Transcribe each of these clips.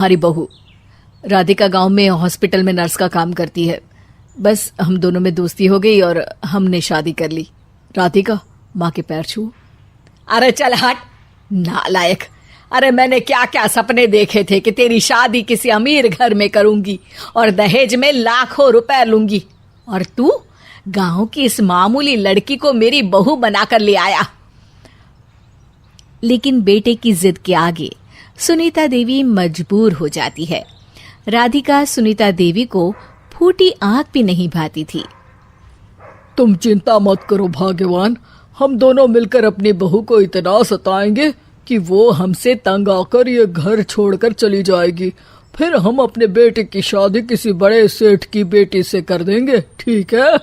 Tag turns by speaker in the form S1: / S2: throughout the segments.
S1: हमारी बहू राधिका गांव में हॉस्पिटल में नर्स का काम करती है। बस हम दोनों में दोस्ती हो गई और हमने शादी कर ली। राधिका, माँ के पैर छू।
S2: अरे चल हट नालायक। अरे मैंने क्या क्या सपने देखे थे कि तेरी शादी किसी अमीर घर में करूंगी और दहेज में लाखों रुपए लूंगी, और तू गांव की इस मामूली लड़की को मेरी बहू बनाकर ले आया।
S1: लेकिन बेटे की जिद के आगे सुनीता देवी मजबूर हो जाती है। राधिका सुनीता देवी को फूटी आंख भी नहीं भाती थी।
S3: तुम चिंता मत करो भाग्यवान, हम दोनों मिलकर अपनी बहू को इतना सताएंगे कि वो हमसे तंग आकर ये घर छोड़कर चली जाएगी। फिर हम अपने बेटे की शादी किसी बड़े सेठ की बेटी से कर देंगे, ठीक है?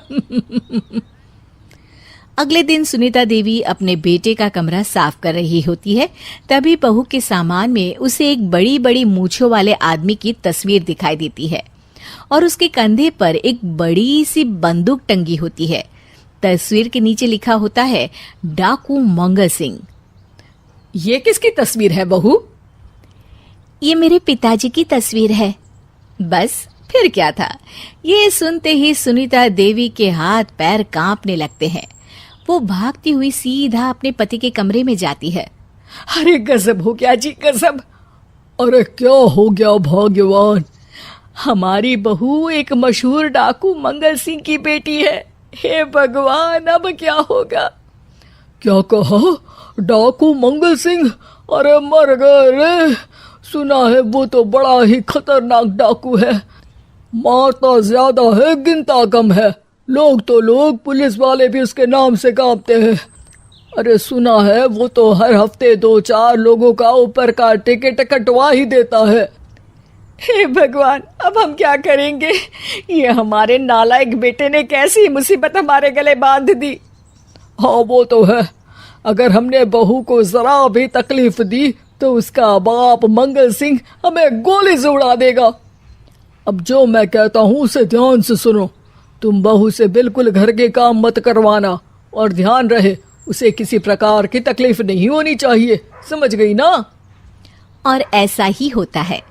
S1: अगले दिन सुनीता देवी अपने बेटे का कमरा साफ कर रही होती है। तभी बहू के सामान में उसे एक बड़ी बड़ी मूंछों वाले आदमी की तस्वीर दिखाई देती है और उसके कंधे पर एक बड़ी सी बंदूक टंगी होती है। तस्वीर के नीचे लिखा होता है डाकू मंगल सिंह।
S2: ये किसकी तस्वीर है बहू?
S1: ये मेरे पिताजी की तस्वीर है। बस फिर क्या था। ये सुनते ही सुनीता देवी के हाथ पैर कांपने लगते हैं। वो भागती हुई सीधा अपने पति के कमरे में जाती है।
S2: अरे गजब हो गया जी, गजब।
S3: अरे क्या हो गया भाग्यवान?
S2: हमारी बहू एक मशहूर डाकू मंगल सिंह की बेटी है। हे भगवान, अब क्या होगा?
S3: क्या कहा? डाकू मंगल सिंह? अरे मर गए रे। सुना है वो तो बड़ा ही खतरनाक डाकू है, मारता ज्यादा है गिनता कम है। लोग पुलिस वाले भी उसके नाम से कांपते हैं। अरे सुना है वो तो हर हफ्ते 2-4 लोगों का ऊपर का टिकट कटवा ही देता है।
S2: हे भगवान, अब हम क्या करेंगे? ये हमारे नालायक बेटे ने कैसी मुसीबत हमारे गले बांध दी।
S3: हाँ वो तो है, अगर हमने बहू को जरा भी तकलीफ दी तो उसका बाप मंगल सिंह हमें गोली से उड़ा देगा। अब जो मैं कहता हूँ उसे ध्यान से सुनो। तुम बहू से बिल्कुल घर के काम मत करवाना, और ध्यान रहे उसे किसी प्रकार की तकलीफ नहीं होनी चाहिए, समझ गई ना?
S1: और ऐसा ही होता है।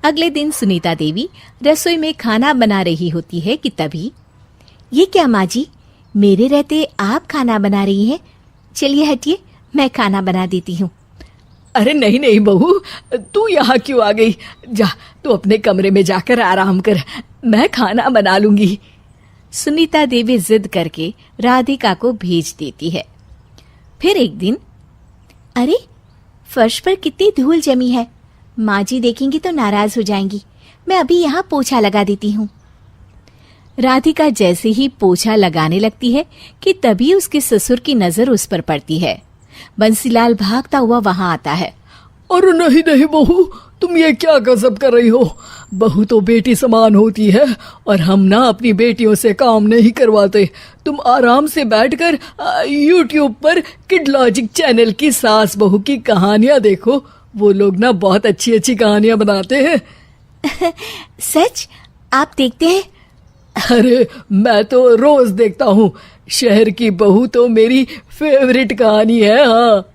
S1: अगले दिन सुनीता देवी रसोई में खाना बना रही होती है कि तभी, ये क्या माँ जी, मेरे रहते आप खाना बना रही हैं? चलिए हटिए, मैं खाना बना देती हूँ।
S2: अरे नहीं नहीं बहू, तू यहाँ क्यों आ गई? जा, तू अपने कमरे में जाकर आराम कर, मैं खाना बना लूंगी।
S1: सुनीता देवी जिद करके राधिका को भेज देती है। फिर एक दिन, अरे फर्श पर कितनी धूल जमी है, माँ जी देखेंगी तो नाराज हो जाएंगी, मैं अभी यहाँ पोछा लगा देती हूँ। राधिका जैसे ही पोछा लगाने लगती है कि तभी उसके ससुर की नजर उस पर पड़ती है। बंसीलाल भागता हुआ वहां आता है।
S3: अरे नहीं नहीं बहू, तुम ये क्या गजब कर रही हो? बहू तो बेटी समान होती है और हम ना अपनी बेटियों से काम नहीं करवाते। तुम आराम से बैठकर YouTube पर किड लॉजिक चैनल की सास बहू की कहानियां देखो। वो लोग ना बहुत अच्छी अच्छी कहानियां बनाते हैं।
S1: सच? आप देखते हैं?
S3: अरे मैं तो रोज देखता हूँ। शहर की बहू तो मेरी फेवरेट कहानी है। हाँ,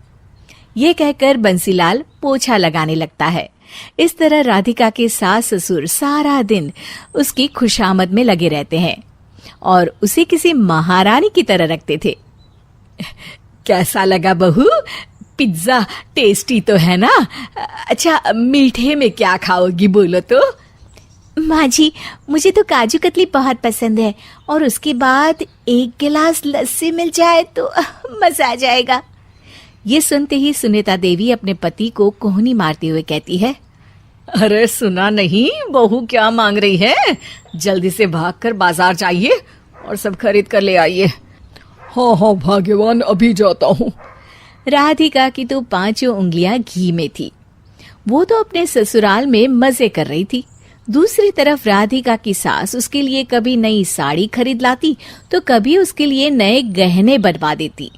S1: ये कहकर बंसीलाल पोछा लगाने लगता है। इस तरह राधिका के सास ससुर सारा दिन उसकी खुशामद में लगे रहते हैं और उसे किसी महारानी की तरह रखते थे।
S2: कैसा लगा बहू? पिज्जा टेस्टी तो है ना? अच्छा, मीठे में क्या खाओगी बोलो तो?
S1: माँ जी, मुझे तो काजू कतली बहुत पसंद है और उसके बाद 1 गिलास लस्सी मिल जाए तो मजा आ जाएगा। ये सुनते ही सुनीता देवी अपने पति को कोहनी मारते हुए कहती है,
S2: अरे सुना नहीं बहू क्या मांग रही है? जल्दी से भागकर बाजार जाइए और सब खरीद कर ले आइए।
S3: हाँ हाँ भाग्यवान, अभी जाता हूँ।
S1: राधिका की तो 5 उंगलियां घी में थी। वो तो अपने ससुराल में मजे कर रही थी। दूसरी तरफ राधिका की सास उसके लिए कभी नई साड़ी खरीद लाती तो कभी उसके लिए नए गहने बनवा देती।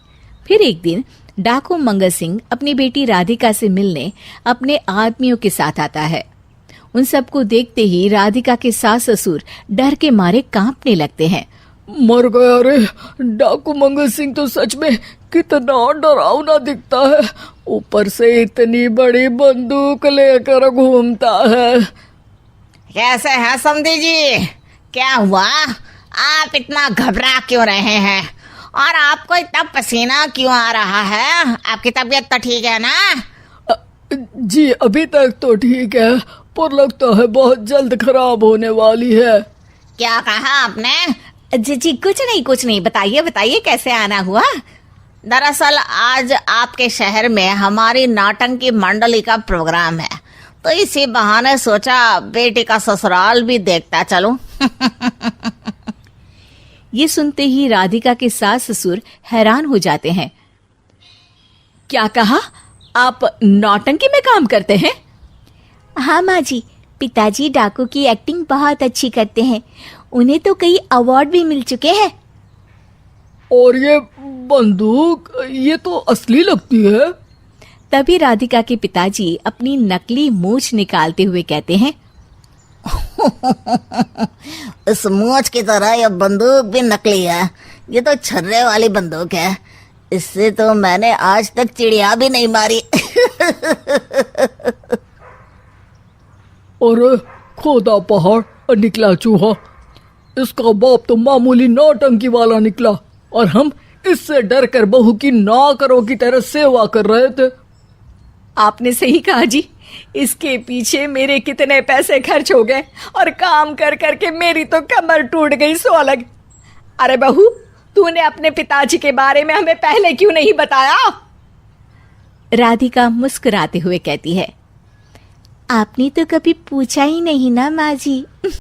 S1: फिर एक दिन डाकू मंगल सिंह अपनी बेटी राधिका से मिलने अपने आदमियों के साथ आता है। उन सबको देखते ही राधिका के सास ससुर डर के मारे कांपने लगते हैं।
S3: मर गया रे, डाकू मंगल सिंह तो सच में कितना डरावना दिखता है, ऊपर से इतनी बड़ी बंदूक लेकर घूमता है।
S2: कैसे हैं समधी जी? क्या हुआ? आप इतना घबरा क्यों रहे हैं? और आपको इतना पसीना क्यों आ रहा है? आपकी तबीयत तो ठीक है ना?
S3: जी अभी तक तो ठीक है, पर लगता है बहुत जल्द खराब होने वाली है।
S2: क्या कहा आपने? जी कुछ नहीं, बताइए बताइए कैसे आना हुआ? दरअसल आज आपके शहर में हमारी नाटंकी मंडली का प्रोग्राम है, तो इसी बहाने सोचा बेटी का ससुराल भी देखता चलूं।
S1: ये सुनते ही राधिका के सास ससुर हैरान हो जाते हैं। क्या कहा? आप नौटंकी में काम करते हैं?
S4: हाँ माँ जी, पिताजी डाकू की एक्टिंग बहुत अच्छी करते हैं। उन्हें तो कई अवार्ड भी मिल चुके हैं।
S3: और ये बंदूक, ये तो असली लगती है।
S1: तभी राधिका के पिताजी अपनी नकली मूंछ निकालते हुए कहते हैं,
S2: इस मूंछ की तरह यह बंदूक भी नकली है। ये तो छर्रे वाली बंदूक है। इससे तो मैंने आज तक चिड़िया भी नहीं मारी।
S3: और खोदा पहाड़ और निकला चूहा। इसका बाप तो मामूली नौटंकी वाला निकला, और हम इससे डर कर बहू की नौकरों की तरह सेवा कर रहे थे।
S2: आपने सही कहा जी। इसके पीछे मेरे कितने पैसे खर्च हो गए, और काम कर करके मेरी तो कमर टूट गई सो अलग। अरे बहू, तूने अपने पिताजी के बारे में हमें पहले क्यों नहीं बताया?
S1: राधिका मुस्कुराते हुए कहती है,
S4: आपने तो कभी पूछा ही नहीं ना माँ जी।